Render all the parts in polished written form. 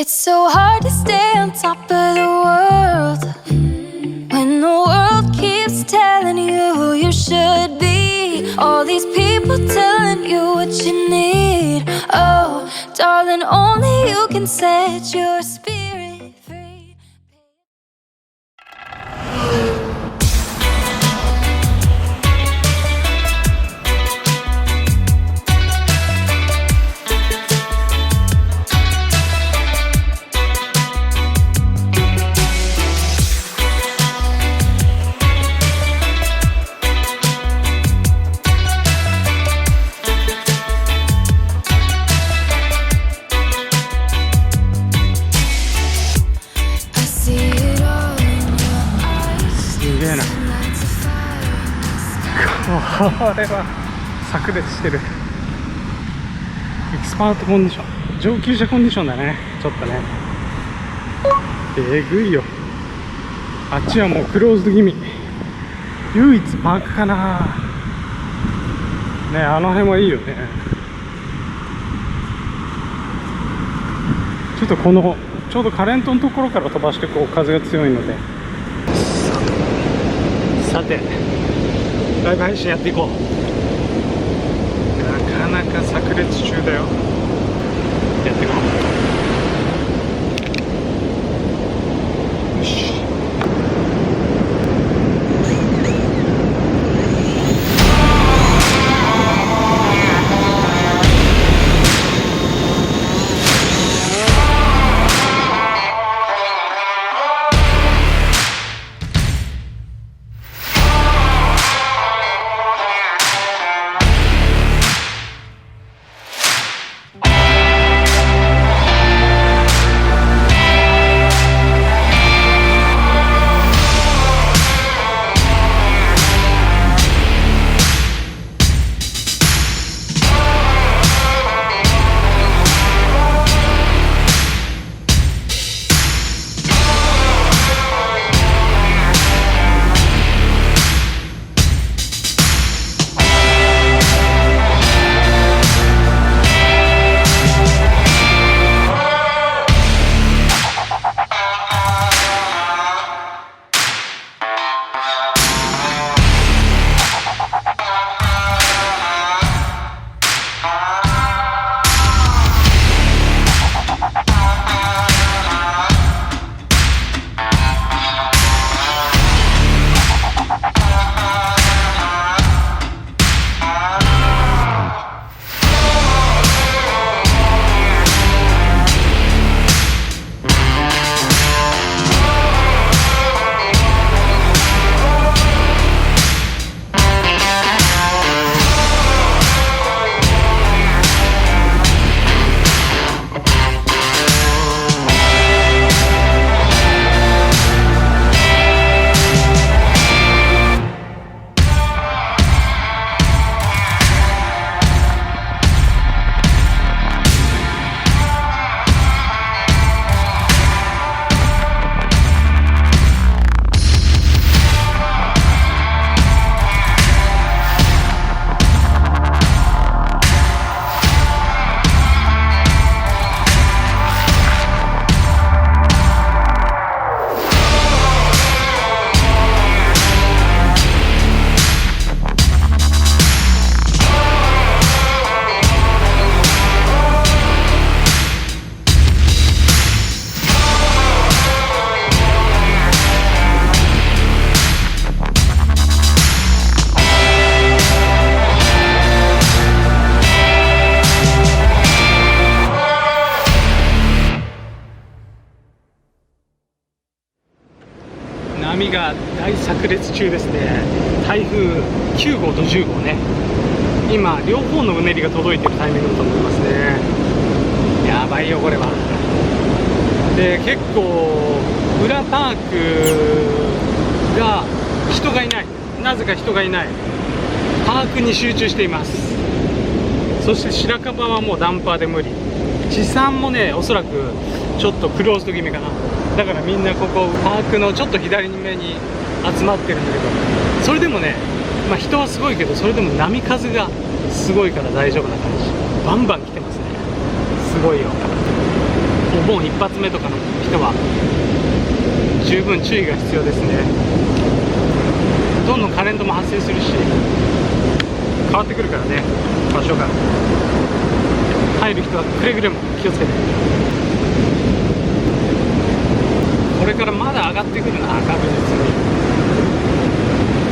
It's so hard to stay on top of the world when the world keeps telling you who you should be. All these people telling you what you need. Oh, darling, only you can set your spirit free. これは炸裂してる。エキスパートコンディション、上級者コンディションだね。ちょっとねえぐいよ。あっちはもうクローズド気味。唯一パークかなね。あの辺はいいよね。ちょっとこのちょうどカレントのところから飛ばしてこう風が強いので、さてライブ配信やっていこう。なかなか炸裂中だよ。やっていこう。よし。波が大炸裂中ですね。台風9号と10号ね。今両方のうねりが届いてるタイミングだと思いますね。やばいよこれは。で結構裏パークが人がいない、なぜか人がいないパークに集中しています。そして白樺はもうダンパーで無理。地産もねおそらくちょっとクローズド気味かな。だからみんなここパークのちょっと左目に集まってるんだけど、それでもね、まあ、人はすごいけどそれでも波風がすごいから大丈夫な感じ。バンバン来てますね。すごいよ。お盆一発目とかの人は十分注意が必要ですね。どんどんカレントも発生するし変わってくるからね、場所が。入る人はくれぐれも気をつけて。これからまだ上がってくるな、確実に。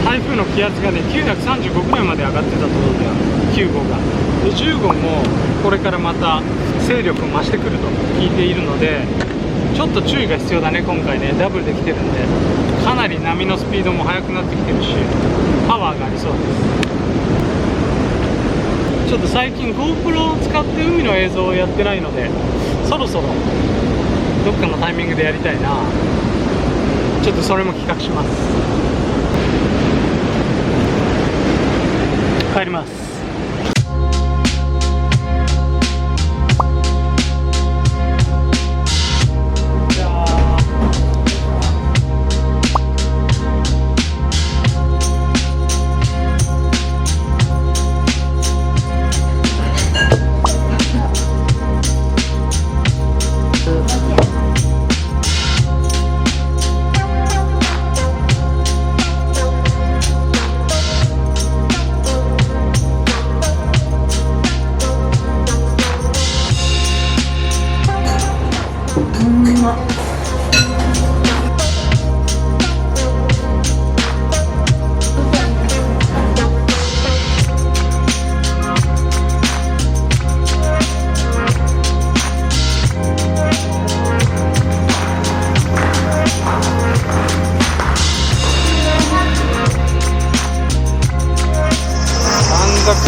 台風の気圧がね935ぐらいまで上がってたと思うんだよ、9号が。で10号もこれからまた勢力を増してくると聞いているので、ちょっと注意が必要だね。今回ねダブルで来てるんで、かなり波のスピードも速くなってきてるしパワーがありそうです。ちょっと最近 GoPro を使って海の映像をやってないので、そろそろどっかのタイミングでやりたいな。ちょっとそれも企画します。帰ります。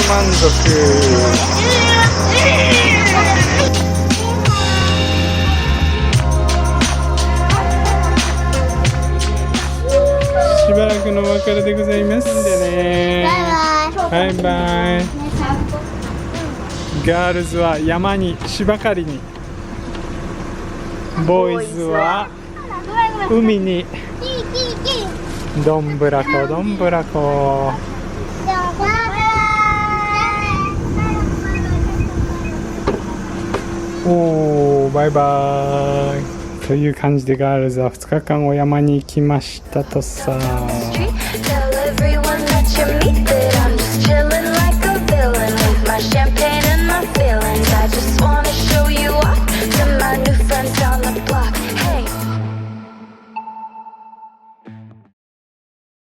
満足。しばらくのお別れでございますんでね。バイバイ。バイバイ。ガールズは山に芝刈りに、ボーイズは海に。どんぶらこどんぶらこ。おー、バイバーイという感じでガールズは2日間お山に行きましたとさ。